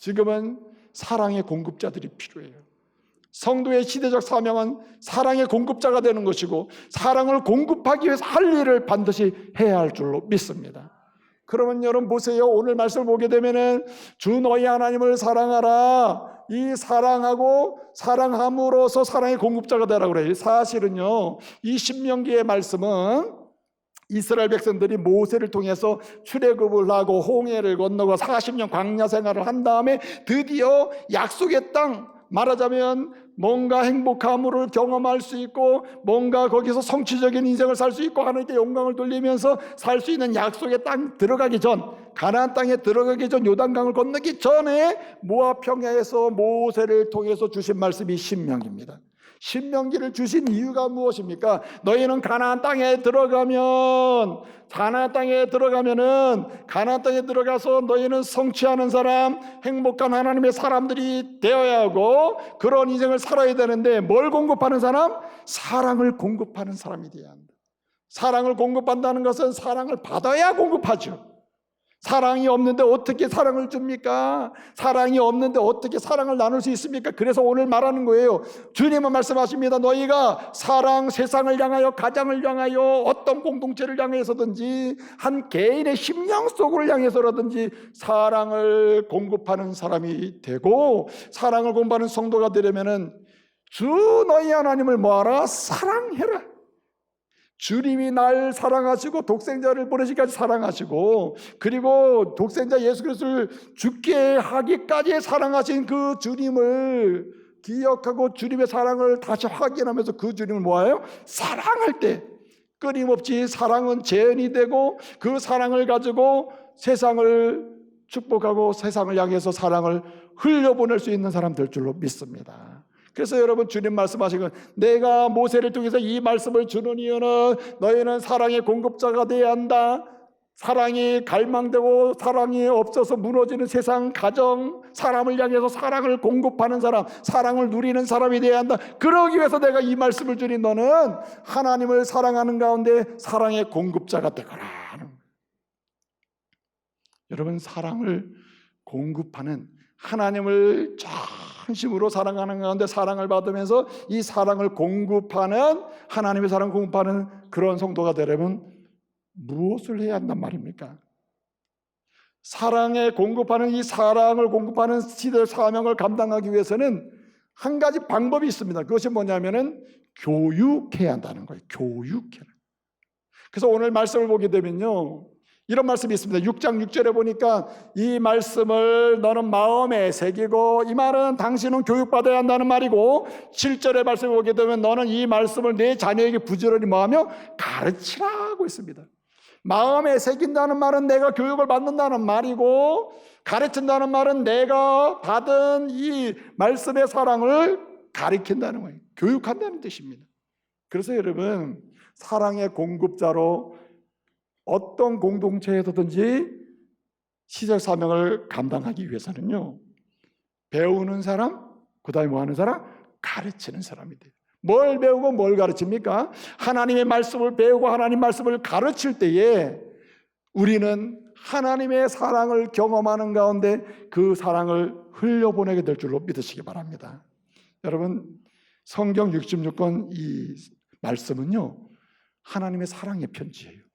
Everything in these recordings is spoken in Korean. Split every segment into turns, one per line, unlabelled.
지금은 사랑의 공급자들이 필요해요. 성도의 시대적 사명은 사랑의 공급자가 되는 것이고 사랑을 공급하기 위해서 할 일을 반드시 해야 할 줄로 믿습니다. 그러면 여러분 보세요. 오늘 말씀을 보게 되면은 주 너희 하나님을 사랑하라. 이 사랑하고 사랑함으로써 사랑의 공급자가 되라고 그래요. 사실은요, 이 신명기의 말씀은 이스라엘 백성들이 모세를 통해서 출애굽을 하고 홍해를 건너고 40년 광야 생활을 한 다음에 드디어 약속의 땅, 말하자면 뭔가 행복함을 경험할 수 있고 뭔가 거기서 성취적인 인생을 살 수 있고 하나님께 영광을 돌리면서 살 수 있는 약속의 땅 들어가기 전, 가나안 땅에 들어가기 전, 요단강을 건너기 전에 모압 평야에서 모세를 통해서 주신 말씀이 신명기입니다. 신명기를 주신 이유가 무엇입니까? 너희는 가나안 땅에 들어가면은 가나안 땅에 들어가서 너희는 성취하는 사람, 행복한 하나님의 사람들이 되어야 하고 그런 인생을 살아야 되는데 뭘 공급하는 사람? 사랑을 공급하는 사람이 되어야 한다. 사랑을 공급한다는 것은 사랑을 받아야 공급하죠. 사랑이 없는데 어떻게 사랑을 줍니까? 사랑이 없는데 어떻게 사랑을 나눌 수 있습니까? 그래서 오늘 말하는 거예요. 주님은 말씀하십니다. 너희가 사랑, 세상을 향하여, 가정을 향하여, 어떤 공동체를 향해서든지 한 개인의 심령 속을 향해서라든지 사랑을 공급하는 사람이 되고 사랑을 공부하는 성도가 되려면은 주 너희 하나님을 뭐하라? 사랑해라. 주님이 날 사랑하시고 독생자를 보내시기까지 사랑하시고 그리고 독생자 예수 그리스도를 죽게 하기까지 사랑하신 그 주님을 기억하고 주님의 사랑을 다시 확인하면서 그 주님을 뭐예요? 사랑할 때 끊임없이 사랑은 재현이 되고 그 사랑을 가지고 세상을 축복하고 세상을 향해서 사랑을 흘려보낼 수 있는 사람 될 줄로 믿습니다. 그래서 여러분 주님 말씀하시고 내가 모세를 통해서 이 말씀을 주는 이유는 너희는 사랑의 공급자가 되어야 한다. 사랑이 갈망되고 사랑이 없어서 무너지는 세상 가정 사람을 향해서 사랑을 공급하는 사람, 사랑을 누리는 사람이 되어야 한다. 그러기 위해서 내가 이 말씀을 주니 너는 하나님을 사랑하는 가운데 사랑의 공급자가 되거라 하는 거예요. 여러분 사랑을 공급하는 하나님을 전심으로 사랑하는 가운데 사랑을 받으면서 이 사랑을 공급하는 하나님의 사랑을 공급하는 그런 성도가 되려면 무엇을 해야 한단 말입니까? 사랑에 공급하는 이 사랑을 공급하는 시대의 사명을 감당하기 위해서는 한 가지 방법이 있습니다. 그것이 뭐냐면은 교육해야 한다는 거예요. 교육해라. 그래서 오늘 말씀을 보게 되면요, 이런 말씀이 있습니다. 6장 6절에 보니까 이 말씀을 너는 마음에 새기고, 이 말은 당신은 교육받아야 한다는 말이고, 7절의 말씀을 보게 되면 너는 이 말씀을 내 자녀에게 부지런히 뭐하며 가르치라고 있습니다. 마음에 새긴다는 말은 내가 교육을 받는다는 말이고, 가르친다는 말은 내가 받은 이 말씀의 사랑을 가르친다는 거예요. 교육한다는 뜻입니다. 그래서 여러분 사랑의 공급자로 어떤 공동체에서든지 시적 사명을 감당하기 위해서는요, 배우는 사람, 그 다음에 뭐 하는 사람? 가르치는 사람이 돼요. 뭘 배우고 뭘 가르칩니까? 하나님의 말씀을 배우고 하나님 말씀을 가르칠 때에 우리는 하나님의 사랑을 경험하는 가운데 그 사랑을 흘려보내게 될 줄로 믿으시기 바랍니다. 여러분 성경 66권 이 말씀은요, 하나님의 사랑의 편지예요.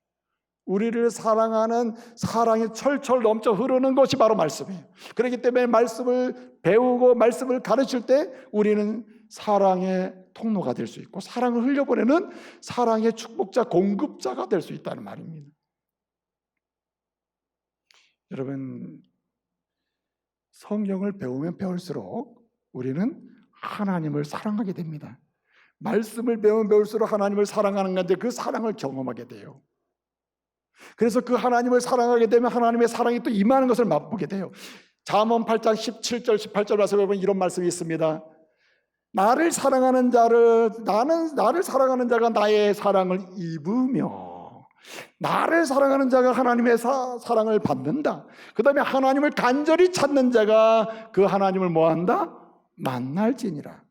우리를 사랑하는 사랑이 철철 넘쳐 흐르는 것이 바로 말씀이에요. 그렇기 때문에 말씀을 배우고 말씀을 가르칠 때 우리는 사랑의 통로가 될 수 있고 사랑을 흘려보내는 사랑의 축복자, 공급자가 될 수 있다는 말입니다. 여러분 성경을 배우면 배울수록 우리는 하나님을 사랑하게 됩니다. 말씀을 배우면 배울수록 하나님을 사랑하는 건데 그 사랑을 경험하게 돼요. 그래서 그 하나님을 사랑하게 되면 하나님의 사랑이 또 임하는 것을 맛보게 돼요. 잠언 8장 17절 18절 말씀에 보면 이런 말씀이 있습니다. 나를 사랑하는 자가 나의 사랑을 입으며 나를 사랑하는 자가 하나님의 사랑을 받는다. 그 다음에 하나님을 간절히 찾는 자가 그 하나님을 뭐한다? 만날지니라.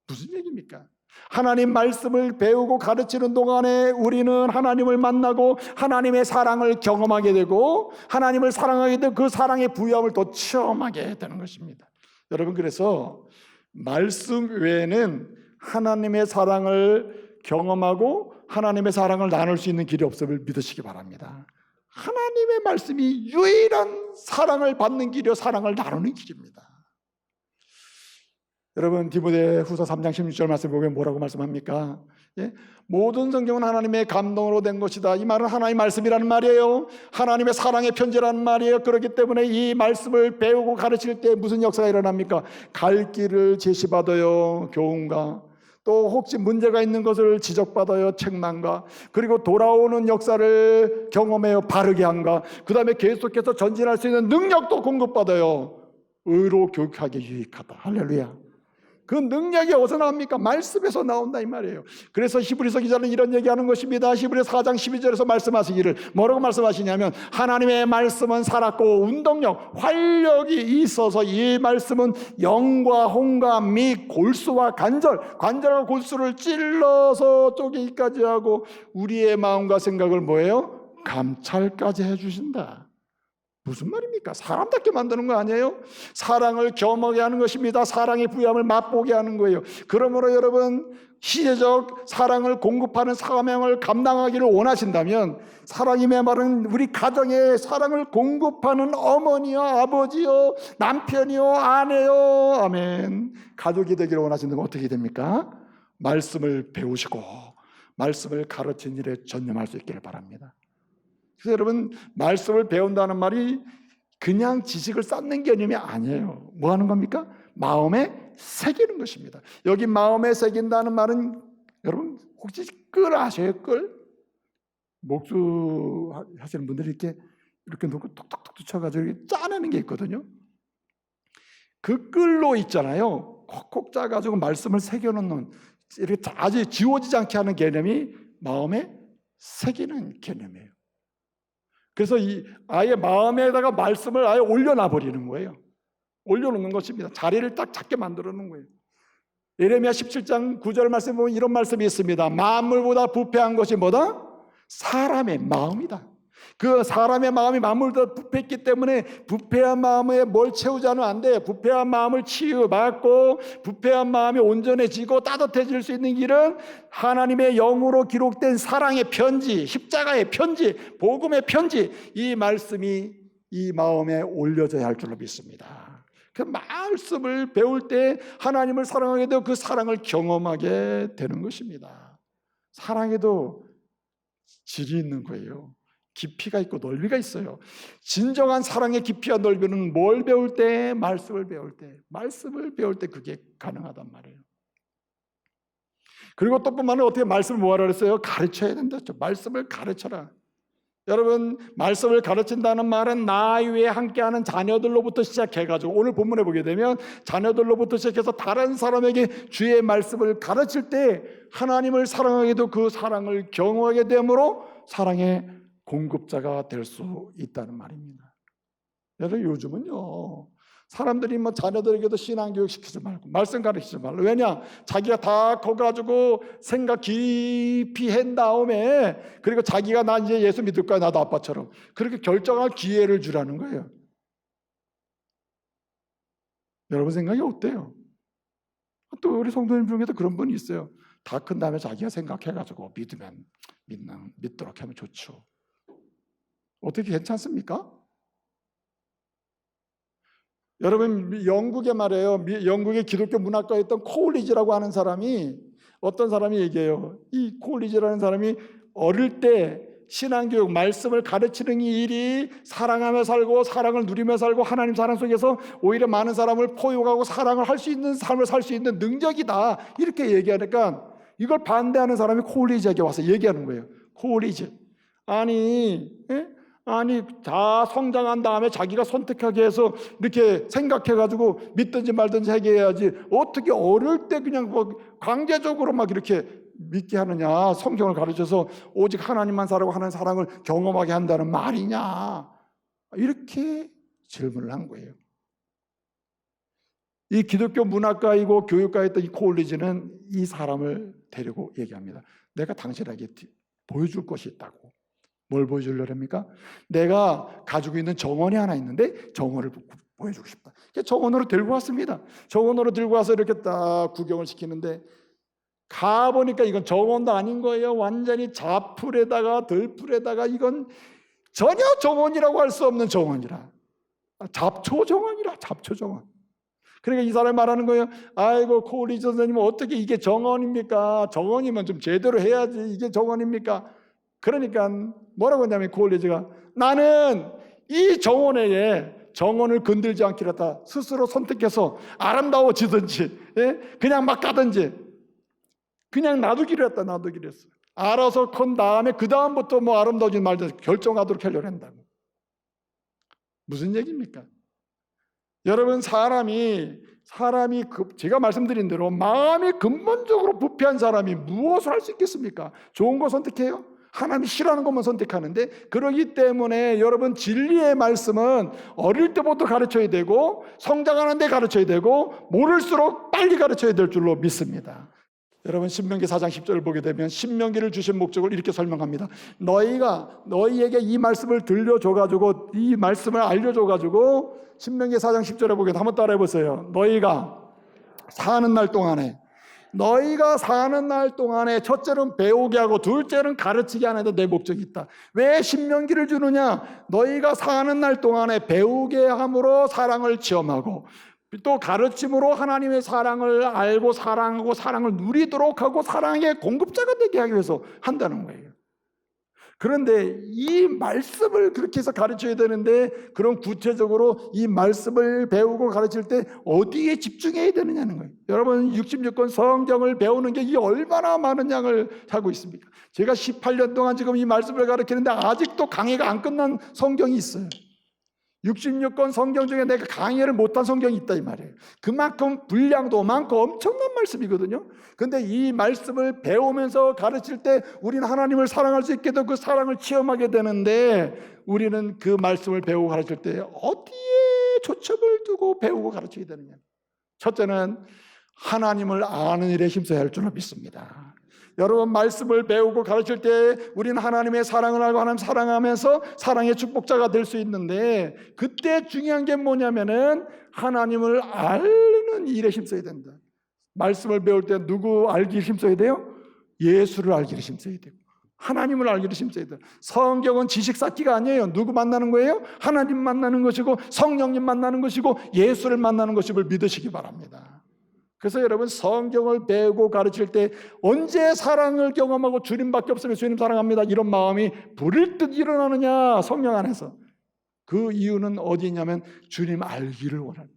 무슨 얘기입니까? 하나님 말씀을 배우고 가르치는 동안에 우리는 하나님을 만나고 하나님의 사랑을 경험하게 되고 하나님을 사랑하게 되고 그 사랑의 부여함을 더 체험하게 되는 것입니다. 여러분, 그래서 말씀 외에는 하나님의 사랑을 경험하고 하나님의 사랑을 나눌 수 있는 길이 없음을 믿으시기 바랍니다. 하나님의 말씀이 유일한 사랑을 받는 길이요 사랑을 나누는 길입니다. 여러분, 디모데후서 3장 16절 말씀 보면 뭐라고 말씀합니까? 예? 모든 성경은 하나님의 감동으로 된 것이다. 이 말은 하나님의 말씀이라는 말이에요. 하나님의 사랑의 편지라는 말이에요. 그렇기 때문에 이 말씀을 배우고 가르칠 때 무슨 역사가 일어납니까? 갈 길을 제시받아요, 교훈과 또 혹시 문제가 있는 것을 지적받아요, 책망과 그리고 돌아오는 역사를 경험해요, 바르게 함과 그 다음에 계속해서 전진할 수 있는 능력도 공급받아요. 의로 교육하기 유익하다. 할렐루야. 그 능력이 어디서 나옵니까? 말씀에서 나온다 이 말이에요. 그래서 히브리서 기자는 이런 얘기하는 것입니다. 히브리서 4장 12절에서 말씀하시기를 뭐라고 말씀하시냐면 하나님의 말씀은 살았고 운동력, 활력이 있어서 이 말씀은 영과 홍과 및 골수와 관절과 골수를 찔러서 쪼개기까지 하고 우리의 마음과 생각을 뭐예요? 감찰까지 해주신다. 무슨 말입니까? 사람답게 만드는 거 아니에요? 사랑을 경험하게 하는 것입니다. 사랑의 부여함을 맛보게 하는 거예요. 그러므로 여러분, 시대적 사랑을 공급하는 사명을 감당하기를 원하신다면 사랑이 메마른 우리 가정에 사랑을 공급하는 어머니요, 아버지요, 남편이요, 아내요, 아멘, 가족이 되기를 원하신다면 어떻게 됩니까? 말씀을 배우시고 말씀을 가르치는 일에 전념할 수 있기를 바랍니다. 그래서 여러분, 말씀을 배운다는 말이 그냥 지식을 쌓는 개념이 아니에요. 뭐 하는 겁니까? 마음에 새기는 것입니다. 여기 마음에 새긴다는 말은 여러분 혹시 끌 아세요? 끌? 목수 하시는 분들이 이렇게 놓고 톡톡톡 쳐가지고 이렇게 짜내는 게 있거든요. 그 끌로 있잖아요. 콕콕 짜가지고 말씀을 새겨놓는, 이렇게 아주 지워지지 않게 하는 개념이 마음에 새기는 개념이에요. 그래서 아예 마음에다가 말씀을 아예 올려놔 버리는 거예요. 올려놓는 것입니다. 자리를 딱 작게 만들어 놓는 거예요. 예레미야 17장 9절 말씀 보면 이런 말씀이 있습니다. 만물보다 부패한 것이 뭐다? 사람의 마음이다. 그 사람의 마음이 만물보다 부패했기 때문에 부패한 마음에 뭘 채우지 않으면 안 돼요. 부패한 마음을 치유받고 부패한 마음이 온전해지고 따뜻해질 수 있는 길은 하나님의 영으로 기록된 사랑의 편지, 십자가의 편지, 복음의 편지, 이 말씀이 이 마음에 올려져야 할 줄로 믿습니다. 그 말씀을 배울 때 하나님을 사랑하게 되고 그 사랑을 경험하게 되는 것입니다. 사랑에도 질이 있는 거예요. 깊이가 있고 넓이가 있어요. 진정한 사랑의 깊이와 넓이는 뭘 배울 때? 말씀을 배울 때. 말씀을 배울 때 그게 가능하단 말이에요. 그리고 또 뿐만 아니라 어떻게 말씀을 뭐하라 그랬어요? 가르쳐야 된다. 말씀을 가르쳐라. 여러분, 말씀을 가르친다는 말은 나 위에 함께하는 자녀들로부터 시작해가지고 오늘 본문에 보게 되면 자녀들로부터 시작해서 다른 사람에게 주의 말씀을 가르칠 때 하나님을 사랑하게도 그 사랑을 경험하게 되므로 사랑의 공급자가 될 수 있다는 말입니다. 여러분, 요즘은요 사람들이 뭐 자녀들에게도 신앙교육 시키지 말고 말씀 가르치지 말고, 왜냐? 자기가 다 커가지고 생각 깊이 한 다음에 그리고 자기가 나 이제 예수 믿을 거야, 나도 아빠처럼, 그렇게 결정할 기회를 주라는 거예요. 여러분 생각이 어때요? 또 우리 성도님 중에도 그런 분이 있어요. 다 큰 다음에 자기가 생각해가지고 믿도록 하면 좋죠. 어떻게 괜찮습니까? 여러분, 영국에 말이에요. 영국의 기독교 문학가에 있던 콜리지라고 하는 사람이, 어떤 사람이 얘기해요. 이 콜리지라는 사람이 어릴 때 신앙교육, 말씀을 가르치는 이 일이 사랑하며 살고 사랑을 누리며 살고 하나님 사랑 속에서 오히려 많은 사람을 포용하고 사랑을 할 수 있는 삶을 살 수 있는 능력이다, 이렇게 얘기하니까 이걸 반대하는 사람이 콜리지에게 와서 얘기하는 거예요. 콜리지, 아니 다 성장한 다음에 자기가 선택하게 해서 이렇게 생각해가지고 믿든지 말든지 하게 해야지, 어떻게 어릴 때 그냥 뭐 강제적으로 막 이렇게 믿게 하느냐, 성경을 가르쳐서 오직 하나님만 사랑하고 하나님 사랑을 경험하게 한다는 말이냐, 이렇게 질문을 한 거예요. 이 기독교 문학가이고 교육가였던 이 콜리지는 이 사람을 데리고 얘기합니다. 내가 당신에게 보여줄 것이 있다고. 뭘 보여주려고 합니까? 내가 가지고 있는 정원이 하나 있는데 정원을 보여주고 싶다. 정원으로 들고 왔습니다. 정원으로 들고 와서 이렇게 딱 구경을 시키는데 가보니까 이건 정원도 아닌 거예요. 완전히 잡풀에다가 들풀에다가 이건 전혀 정원이라고 할 수 없는 정원이라. 잡초 정원이라, 잡초 정원. 그러니까 이 사람이 말하는 거예요. 아이고, 콜리지 선생님은 어떻게 이게 정원입니까? 정원이면 좀 제대로 해야지. 이게 정원입니까? 그러니까 뭐라고 했냐면 콜리지가 나는 이 정원을 건들지 않기로 했다. 스스로 선택해서 아름다워지든지 그냥 막 가든지 그냥 놔두기로 했다. 놔두기로 했어. 알아서 큰 다음에 그 다음부터 뭐 아름다워지든 말든 결정하도록 하려고 한다고. 무슨 얘기입니까? 여러분, 사람이 제가 말씀드린 대로 마음이 근본적으로 부패한 사람이 무엇을 할 수 있겠습니까? 좋은 거 선택해요? 하나님이 싫어하는 것만 선택하는데, 그러기 때문에 여러분, 진리의 말씀은 어릴 때부터 가르쳐야 되고 성장하는 데 가르쳐야 되고 모를수록 빨리 가르쳐야 될 줄로 믿습니다. 여러분, 신명기 4장 10절을 보게 되면 신명기를 주신 목적을 이렇게 설명합니다. 너희에게 이 말씀을 들려줘가지고 이 말씀을 알려줘가지고 신명기 4장 10절에 보게 한번 따라해 보세요. 너희가 사는 날 동안에 첫째는 배우게 하고 둘째는 가르치게 하는 데 내 목적이 있다. 왜 신명기를 주느냐? 너희가 사는 날 동안에 배우게 함으로 사랑을 체험하고 또 가르침으로 하나님의 사랑을 알고 사랑하고 사랑을 누리도록 하고 사랑의 공급자가 되게 하기 위해서 한다는 거예요. 그런데 이 말씀을 그렇게 해서 가르쳐야 되는데, 그럼 구체적으로 이 말씀을 배우고 가르칠 때 어디에 집중해야 되느냐는 거예요. 여러분, 66권 성경을 배우는 게 이게 얼마나 많은 양을 하고 있습니까? 제가 18년 동안 지금 이 말씀을 가르치는데 아직도 강의가 안 끝난 성경이 있어요. 66권 성경 중에 내가 강의를 못한 성경이 있다 이 말이에요. 그만큼 분량도 많고 엄청난 말씀이거든요. 그런데 이 말씀을 배우면서 가르칠 때 우리는 하나님을 사랑할 수 있게 되고 그 사랑을 체험하게 되는데, 우리는 그 말씀을 배우고 가르칠 때 어디에 초점을 두고 배우고 가르쳐야 되느냐? 첫째는 하나님을 아는 일에 힘써야 할 줄로 믿습니다. 여러분, 말씀을 배우고 가르칠 때 우리는 하나님의 사랑을 알고 하나님 사랑하면서 사랑의 축복자가 될 수 있는데, 그때 중요한 게 뭐냐면은 하나님을 아는 일에 힘써야 된다. 말씀을 배울 때 누구 알기를 힘써야 돼요? 예수를 알기를 힘써야 되고 하나님을 알기를 힘써야 돼요. 성경은 지식 쌓기가 아니에요. 누구 만나는 거예요? 하나님 만나는 것이고 성령님 만나는 것이고 예수를 만나는 것임을 믿으시기 바랍니다. 그래서 여러분, 성경을 배우고 가르칠 때 언제 사랑을 경험하고 주님밖에 없으면 주님 사랑합니다 이런 마음이 불일 듯 일어나느냐? 성령 안에서. 그 이유는 어디 있냐면 주님 알기를 원한다.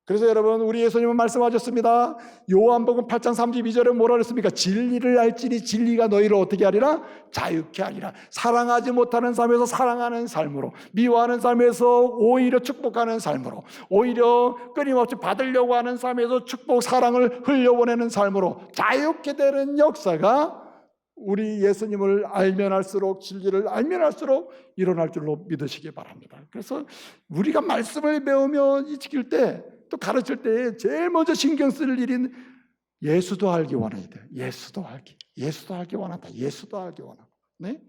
그래서 여러분, 우리 예수님은 말씀하셨습니다. 요한복음 8장 32절에 뭐라 그랬습니까? 진리를 알지니 진리가 너희를 어떻게 하리라? 자유케 하리라. 사랑하지 못하는 삶에서 사랑하는 삶으로, 미워하는 삶에서 오히려 축복하는 삶으로, 오히려 끊임없이 받으려고 하는 삶에서 축복, 사랑을 흘려보내는 삶으로 자유케 되는 역사가 우리 예수님을 알면 알수록, 진리를 알면 알수록 일어날 줄로 믿으시기 바랍니다. 그래서 우리가 말씀을 배우며 지킬 때, 또 가르칠 때 제일 먼저 신경 쓸 일인 예수도 알기 원해야 돼요. 예수도 알기 원한다. 예수도 알기 원하고. 네?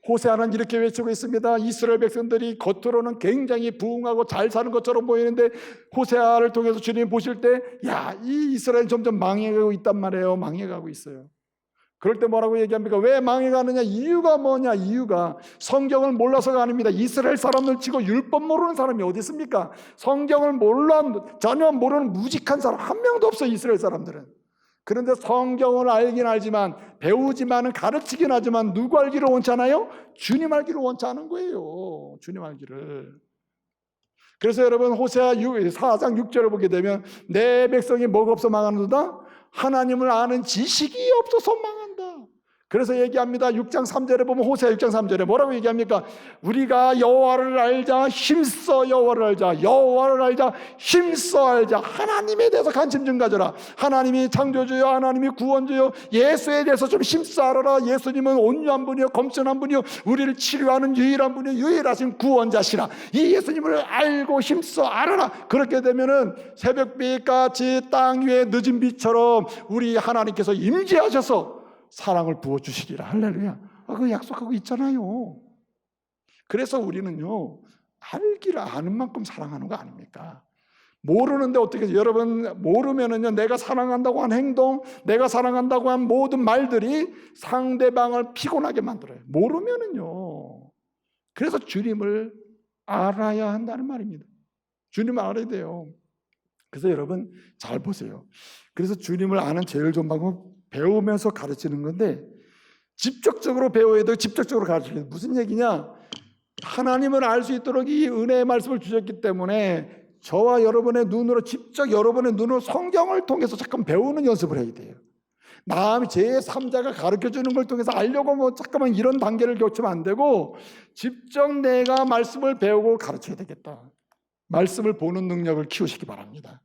호세아는 이렇게 외치고 있습니다. 이스라엘 백성들이 겉으로는 굉장히 부흥하고 잘 사는 것처럼 보이는데, 호세아를 통해서 주님이 보실 때, 이 이스라엘 점점 망해가고 있단 말이에요. 망해가고 있어요. 그럴 때 뭐라고 얘기합니까? 왜 망해가느냐? 이유가 뭐냐? 이유가 성경을 몰라서가 아닙니다. 이스라엘 사람들 치고 율법 모르는 사람이 어디 있습니까? 성경을 전혀 모르는 무직한 사람 한 명도 없어요, 이스라엘 사람들은. 그런데 성경을 알긴 알지만, 배우지만은 가르치긴 하지만 누구 알기를 원치 않아요? 주님 알기를 원치 않은 거예요. 주님 알기를. 그래서 여러분, 호세아 4장 6절을 보게 되면 내 백성이 뭐가 없어 망하는도다? 하나님을 아는 지식이 없어서 망한다. 그래서 얘기합니다. 6장 3절에 보면 호세아 6장 3절에 뭐라고 얘기합니까? 우리가 여호와를 알자, 힘써 여호와를 알자, 여호와를 알자, 힘써 알자. 하나님에 대해서 관심 좀 가져라. 하나님이 창조주요, 하나님이 구원주요, 예수에 대해서 좀 힘써 알아라. 예수님은 온유한 분이요, 검선한 분이요, 우리를 치료하는 유일한 분이요, 유일하신 구원자시라. 이 예수님을 알고 힘써 알아라. 그렇게 되면은 새벽비같이 땅 위에 늦은 비처럼 우리 하나님께서 임재하셔서 사랑을 부어주시리라. 할렐루야. 그 약속하고 있잖아요. 그래서 우리는요, 알기를 아는 만큼 사랑하는 거 아닙니까? 모르는데 어떻게 해서, 여러분 모르면은요, 내가 사랑한다고 한 행동, 내가 사랑한다고 한 모든 말들이 상대방을 피곤하게 만들어요. 모르면은요. 그래서 주님을 알아야 한다는 말입니다. 주님을 알아야 돼요. 그래서 여러분 잘 보세요. 그래서 주님을 아는 제일 좋은 방법은 배우면서 가르치는 건데, 직접적으로 배워야 되고 직접적으로 가르치는 게 무슨 얘기냐? 하나님을 알 수 있도록 이 은혜의 말씀을 주셨기 때문에 저와 여러분의 눈으로, 직접 여러분의 눈으로 성경을 통해서 잠깐 배우는 연습을 해야 돼요. 남이 제3자가 가르쳐주는 걸 통해서 알려고 뭐 잠깐만 이런 단계를 겪으면 안 되고, 직접 내가 말씀을 배우고 가르쳐야 되겠다. 말씀을 보는 능력을 키우시기 바랍니다.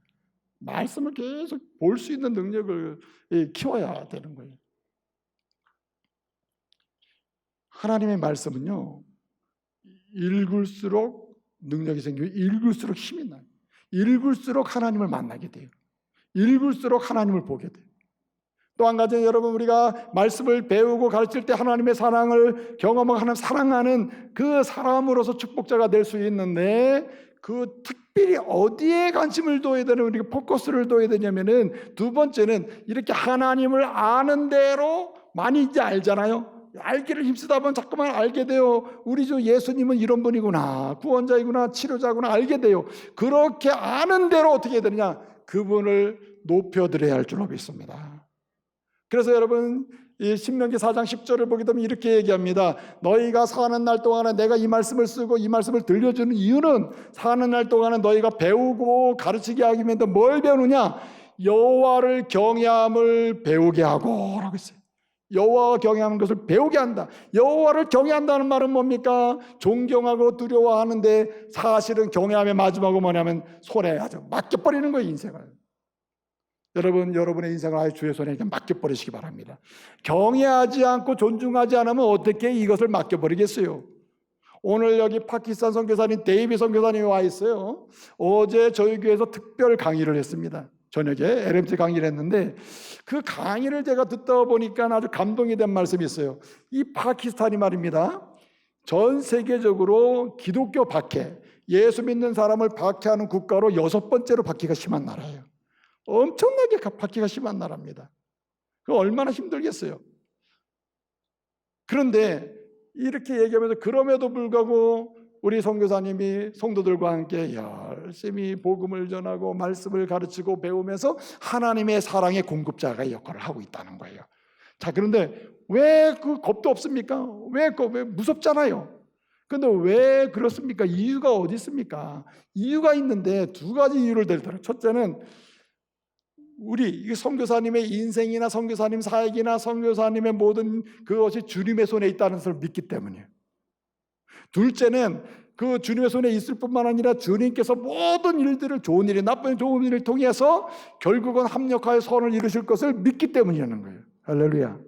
말씀을 계속 볼 수 있는 능력을 키워야 되는 거예요. 하나님의 말씀은요, 읽을수록 능력이 생기고 읽을수록 힘이 나요. 읽을수록 하나님을 만나게 돼요. 읽을수록 하나님을 보게 돼요. 또 한 가지, 여러분 우리가 말씀을 배우고 가르칠 때 하나님의 사랑을 경험하고 하나님 사랑하는 그 사람으로서 축복자가 될 수 있는데, 그 특별히 어디에 관심을 둬야 되는, 우리가 포커스를 둬야 되냐면은, 두 번째는 이렇게 하나님을 아는 대로 많이 이제 알잖아요. 알기를 힘쓰다 보면 자꾸만 알게 돼요. 우리 주 예수님은 이런 분이구나, 구원자이구나, 치료자구나, 알게 돼요. 그렇게 아는 대로 어떻게 해야 되느냐? 그분을 높여드려야 할 줄로 믿습니다. 그래서 여러분 이 신명기 4장 10절을 보게 되면 이렇게 얘기합니다. 너희가 사는 날 동안에 내가 이 말씀을 쓰고 이 말씀을 들려주는 이유는, 사는 날 동안에 너희가 배우고 가르치게 하기 위해서 뭘 배우느냐? 여호와를 경외함을 배우게 하고 라고 했어요. 여호와가 경외하는 것을 배우게 한다. 여호와를 경외한다는 말은 뭡니까? 존경하고 두려워하는데, 사실은 경외함의 마지막은 뭐냐면 손해하죠. 맡겨버리는 거예요, 인생을. 여러분, 여러분의 인생을 아예 주의 손에 맡겨버리시기 바랍니다. 경외하지 않고 존중하지 않으면 어떻게 이것을 맡겨버리겠어요? 오늘 여기 파키스탄 선교사님 데이비 선교사님이 와 있어요. 어제 저희 교회에서 특별 강의를 했습니다. 저녁에 LMT 강의를 했는데, 그 강의를 제가 듣다 보니까 아주 감동이 된 말씀이 있어요. 이 파키스탄이 말입니다, 전 세계적으로 기독교 박해, 예수 믿는 사람을 박해하는 국가로 6번째로 박해가 심한 나라예요. 엄청나게 박해가 심한 나라입니다. 그 얼마나 힘들겠어요. 그런데 이렇게 얘기하면서, 그럼에도 불구하고 우리 선교사님이 성도들과 함께 열심히 복음을 전하고 말씀을 가르치고 배우면서 하나님의 사랑의 공급자가 역할을 하고 있다는 거예요. 자, 그런데 왜 그 겁도 없습니까? 왜 무섭잖아요. 그런데 왜 그렇습니까? 이유가 어디 있습니까? 이유가 있는데 두 가지 이유를 들더라고요. 첫째는 우리 선교사님의 인생이나 선교사님 사역이나 선교사님의 모든 그것이 주님의 손에 있다는 것을 믿기 때문이에요. 둘째는 그 주님의 손에 있을 뿐만 아니라 주님께서 모든 일들을, 좋은 일이 나쁜 일, 좋은 일을 통해서 결국은 합력하여 선을 이루실 것을 믿기 때문이라는 거예요. 할렐루야.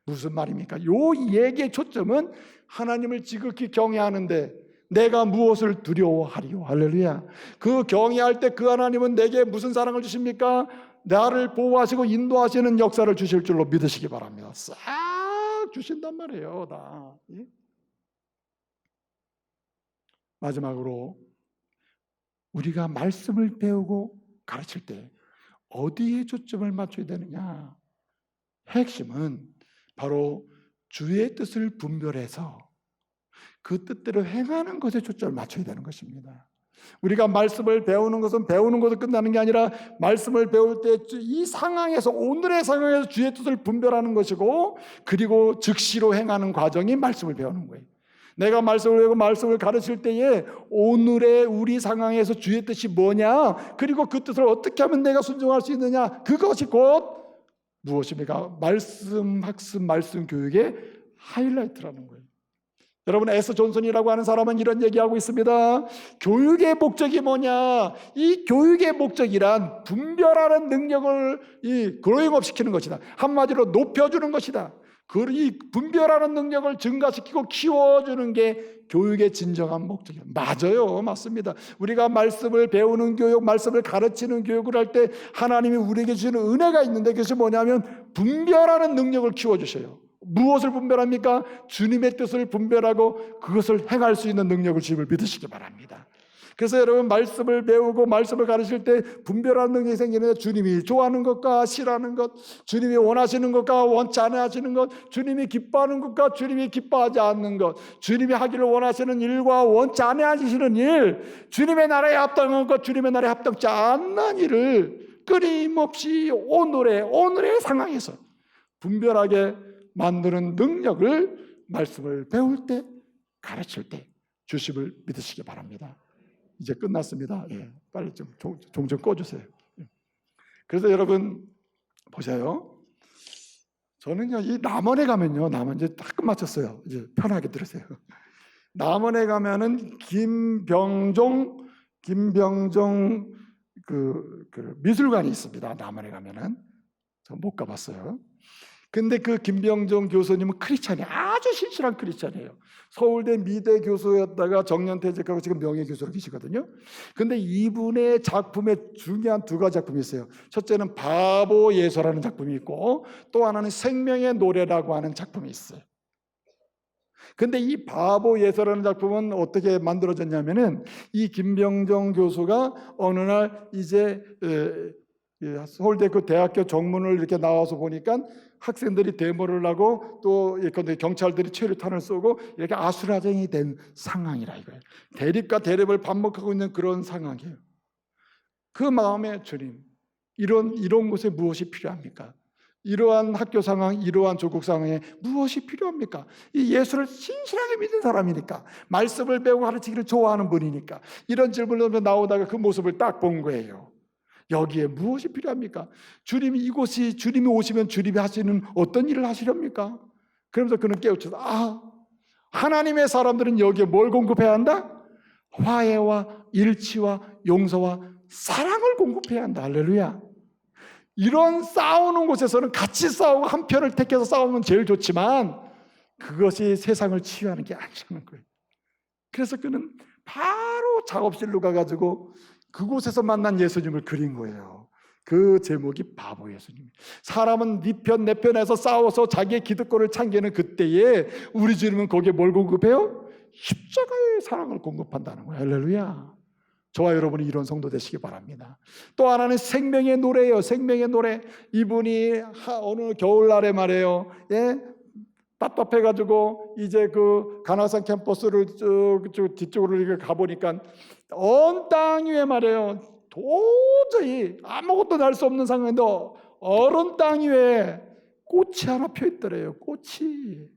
무슨 말입니까? 요 얘기의 초점은 하나님을 지극히 경외하는데 내가 무엇을 두려워하리요. 할렐루야. 그 경외할 때 그 하나님은 내게 무슨 사랑을 주십니까? 나를 보호하시고 인도하시는 역사를 주실 줄로 믿으시기 바랍니다. 싹 주신단 말이에요, 다. 마지막으로 우리가 말씀을 배우고 가르칠 때 어디에 초점을 맞춰야 되느냐? 핵심은 바로 주의 뜻을 분별해서 그 뜻대로 행하는 것에 초점을 맞춰야 되는 것입니다. 우리가 말씀을 배우는 것은 배우는 것으로 끝나는 게 아니라, 말씀을 배울 때 이 상황에서, 오늘의 상황에서 주의 뜻을 분별하는 것이고, 그리고 즉시로 행하는 과정이 말씀을 배우는 거예요. 내가 말씀을 배우고 말씀을 가르칠 때에 오늘의 우리 상황에서 주의 뜻이 뭐냐, 그리고 그 뜻을 어떻게 하면 내가 순종할 수 있느냐, 그것이 곧 무엇입니까? 말씀 학습, 말씀 교육의 하이라이트라는 거예요. 여러분, 에스 존슨이라고 하는 사람은 이런 얘기하고 있습니다. 교육의 목적이 뭐냐? 이 교육의 목적이란 분별하는 능력을 그로잉업 시키는 것이다. 한마디로 높여주는 것이다. 이 분별하는 능력을 증가시키고 키워주는 게 교육의 진정한 목적이에요. 맞아요. 맞습니다. 우리가 말씀을 배우는 교육, 말씀을 가르치는 교육을 할 때 하나님이 우리에게 주시는 은혜가 있는데, 그것이 뭐냐면 분별하는 능력을 키워주셔요. 무엇을 분별합니까? 주님의 뜻을 분별하고 그것을 행할 수 있는 능력을 주님을 믿으시기 바랍니다. 그래서 여러분, 말씀을 배우고 말씀을 가르칠 때 분별하는 능력이 생기는데, 주님이 좋아하는 것과 싫어하는 것, 주님이 원하시는 것과 원치 않아 하시는 것, 주님이 기뻐하는 것과 주님이 기뻐하지 않는 것, 주님이 하기를 원하시는 일과 원치 않아 하시는 일, 주님의 나라에 합당한 것과 주님의 나라에 합당치 않는 일을 끊임없이 오늘의 상황에서 분별하게 만드는 능력을 말씀을 배울 때, 가르칠 때 주심을 믿으시기 바랍니다. 이제 끝났습니다. 빨리 좀 꺼주세요. 그래서 여러분 보세요. 저는요, 이 남원에 가면요, 남원 이제 딱 끝마쳤어요. 이제 편하게 들으세요. 남원에 가면은 김병종 그 미술관이 있습니다. 남원에 가면은 저 못 가봤어요. 근데 그 김병종 교수님은 크리스찬이 아주 신실한 크리스찬이에요. 서울대 미대 교수였다가 정년퇴직하고 지금 명예교수로 계시거든요. 근데 이분의 작품에 중요한 두 가지 작품이 있어요. 첫째는 바보 예서라는 작품이 있고, 또 하나는 생명의 노래라고 하는 작품이 있어요. 근데 이 바보 예서라는 작품은 어떻게 만들어졌냐면은, 이 김병종 교수가 어느 날 이제 서울대 그 대학교 정문을 이렇게 나와서 보니까 학생들이 데모를 하고 또 경찰들이 최루탄을 쏘고 이렇게 아수라장이 된 상황이라 이거예요. 대립과 대립을 반복하고 있는 그런 상황이에요. 그 마음에 주님, 이런 곳에 무엇이 필요합니까? 이러한 학교 상황, 이러한 조국 상황에 무엇이 필요합니까? 이 예수를 신실하게 믿는 사람이니까, 말씀을 배우고 가르치기를 좋아하는 분이니까 이런 질문을 나오다가 그 모습을 딱 본 거예요. 여기에 무엇이 필요합니까? 주님이 오시면 주님이 하시는 어떤 일을 하시렵니까? 그러면서 그는 깨우쳐서, 하나님의 사람들은 여기에 뭘 공급해야 한다? 화해와 일치와 용서와 사랑을 공급해야 한다. 할렐루야. 이런 싸우는 곳에서는 같이 싸우고 한 편을 택해서 싸우면 제일 좋지만, 그것이 세상을 치유하는 게 아니라는 거예요. 그래서 그는 바로 작업실로 가가지고 그곳에서 만난 예수님을 그린 거예요. 그 제목이 바보 예수님. 사람은 네 편 내 편에서 싸워서 자기의 기득권을 챙기는 그때에 우리 주님은 거기에 뭘 공급해요? 십자가의 사랑을 공급한다는 거예요. 할렐루야. 저와 여러분이 이런 성도 되시기 바랍니다. 또 하나는 생명의 노래예요. 생명의 노래. 이분이 어느 겨울날에 말이에요. 답답해가지고 이제 그 간악산 캠퍼스를 쭉 뒤쪽으로 이렇게 가보니까 언 땅 위에 말이에요, 도저히 아무것도 날 수 없는 상황인데 얼은 땅 위에 꽃이 하나 펴 있더래요. 꽃이,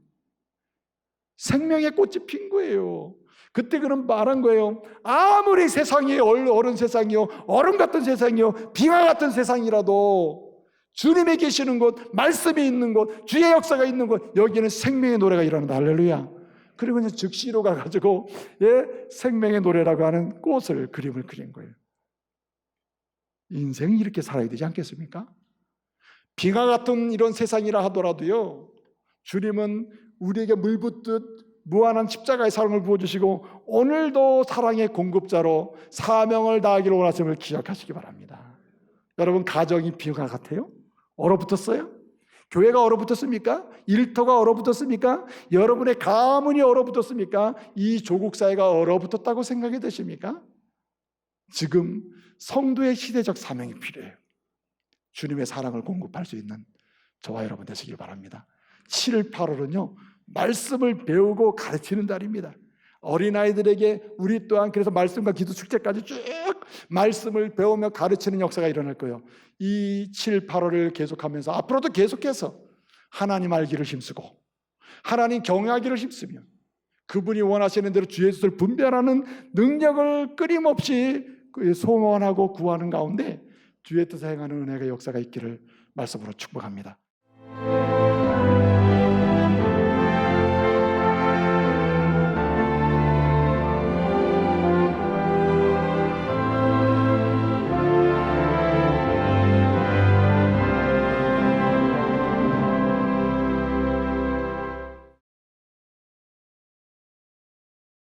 생명의 꽃이 핀 거예요. 그때 그런 말한 거예요. 아무리 세상이 얼은 세상이요, 얼음 같은 세상이요, 빙하 같은 세상이라도 주님이 계시는 곳, 말씀이 있는 곳, 주의 역사가 있는 곳, 여기는 생명의 노래가 일어난다. 할렐루야. 그리고 이제 즉시로 가가지고 생명의 노래라고 하는 그림을 그린 거예요. 인생이 이렇게 살아야 되지 않겠습니까? 빙하 같은 이런 세상이라 하더라도요, 주님은 우리에게 물붓듯 무한한 십자가의 사랑을 부어주시고 오늘도 사랑의 공급자로 사명을 다하기를 원하심을 기억하시기 바랍니다. 여러분, 가정이 빙하 같아요? 얼어붙었어요? 교회가 얼어붙었습니까? 일터가 얼어붙었습니까? 여러분의 가문이 얼어붙었습니까? 이 조국 사회가 얼어붙었다고 생각이 되십니까? 지금 성도의 시대적 사명이 필요해요. 주님의 사랑을 공급할 수 있는 저와 여러분 되시길 바랍니다. 7월 8월은요 말씀을 배우고 가르치는 달입니다. 어린아이들에게 우리 또한 그래서 말씀과 기도 축제까지 쭉 말씀을 배우며 가르치는 역사가 일어날 거예요. 이 7, 8월을 계속하면서 앞으로도 계속해서 하나님 알기를 힘쓰고 하나님 경외하기를 힘쓰며 그분이 원하시는 대로 주 예수를 분별하는 능력을 끊임없이 소원하고 구하는 가운데 주의 뜻을 행하는 은혜가 역사가 있기를 말씀으로 축복합니다.